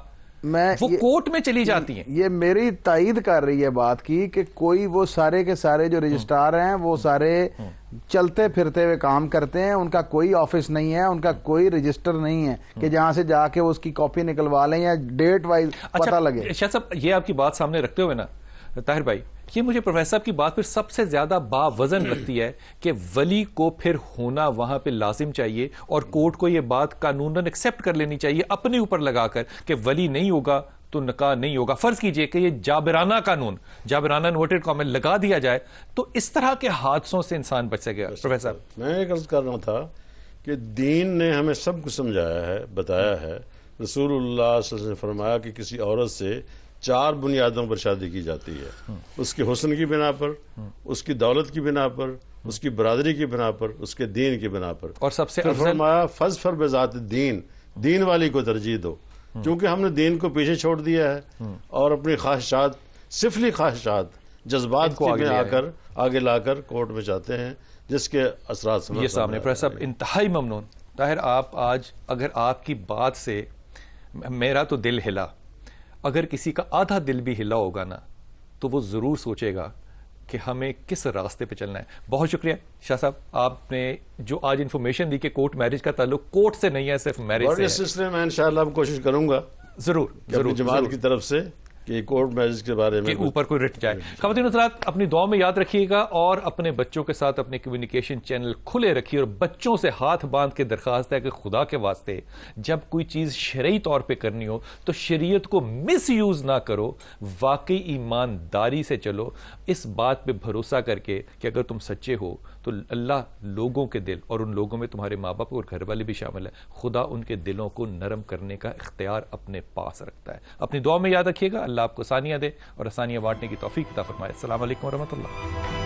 وہ کورٹ میں چلی جاتی ہیں. یہ میری تائید کر رہی ہے بات کی کہ کوئی وہ سارے کے سارے جو رجسٹرار ہیں وہ سارے چلتے پھرتے ہوئے کام کرتے ہیں، ان کا کوئی آفس نہیں ہے، ان کا کوئی رجسٹر نہیں ہے کہ جہاں سے جا کے اس کی کاپی نکلوا لیں یا ڈیٹ وائز پتہ لگے. شاہ صاحب یہ آپ کی بات سامنے رکھتے ہوئے نا طاہر بھائی، یہ مجھے پروفیسر صاحب کی بات پھر سب سے زیادہ باوزن لگتی ہے کہ ولی کو پھر ہونا وہاں پہ لازم چاہیے اور کورٹ کو یہ بات قانوناً ایکسپٹ کر لینی چاہیے اپنے اوپر لگا کر کہ ولی نہیں ہوگا تو نکاح نہیں ہوگا. فرض کیجئے کہ یہ جابرانہ قانون، جابرانہ انورٹڈ کامن لگا دیا جائے تو اس طرح کے حادثوں سے انسان بچ سکے گا. پروفیسر صاحب میں ایک عرض کر رہا تھا کہ دین نے ہمیں سب کچھ سمجھایا ہے، بتایا ہے. رسول اللہ صلی اللہ علیہ وسلم نے فرمایا کہ کسی عورت سے 4 بنیادوں پر شادی کی جاتی ہے، اس کے حسن کی بنا پر، اس کی دولت کی بنا پر، اس کی برادری کی بنا پر، اس کے دین کی بنا پر. اور سب سے فرمایا فظفر بذات دین، دین والی کو ترجیح دو. چونکہ ہم نے دین کو پیچھے چھوڑ دیا ہے اور اپنی خواہشات، سفلی خواہشات، جذبات کو آگے لا کر کورٹ میں جاتے ہیں، جس کے اثرات یہ سامنے پریس صاحب انتہائی ممنون. طاہر آپ آج اگر آپ کی بات سے میرا تو دل ہلا، اگر کسی کا آدھا دل بھی ہلا ہوگا نا تو وہ ضرور سوچے گا کہ ہمیں کس راستے پہ چلنا ہے. بہت شکریہ شاہ صاحب، آپ نے جو آج انفارمیشن دی کہ کورٹ میرج کا تعلق کورٹ سے نہیں ہے، صرف میرج سے ہے. اس سلسلے میں انشاءاللہ کوشش کروں گا ضرور جماعت کی طرف سے کہ کورٹ میرج کے بارے میں اوپر کوئی رٹ جائے. خواتین حضرات، اپنی دعا میں یاد رکھیے گا اور اپنے بچوں کے ساتھ اپنے کمیونیکیشن چینل کھلے رکھیے اور بچوں سے ہاتھ باندھ کے درخواست ہے کہ خدا کے واسطے جب کوئی چیز شرعی طور پہ کرنی ہو تو شریعت کو مس یوز نہ کرو، واقعی ایمانداری سے چلو، اس بات پہ بھروسہ کر کے کہ اگر تم سچے ہو تو اللہ لوگوں کے دل، اور ان لوگوں میں تمہارے ماں باپ اور گھر والے بھی شامل ہیں، خدا ان کے دلوں کو نرم کرنے کا اختیار اپنے پاس رکھتا ہے. اپنی دعا میں یاد رکھیے گا. اللہ آپ کو آسانیاں دے اور آسانیاں بانٹنے کی توفیق عطا فرمائے. السلام علیکم ورحمۃ اللہ.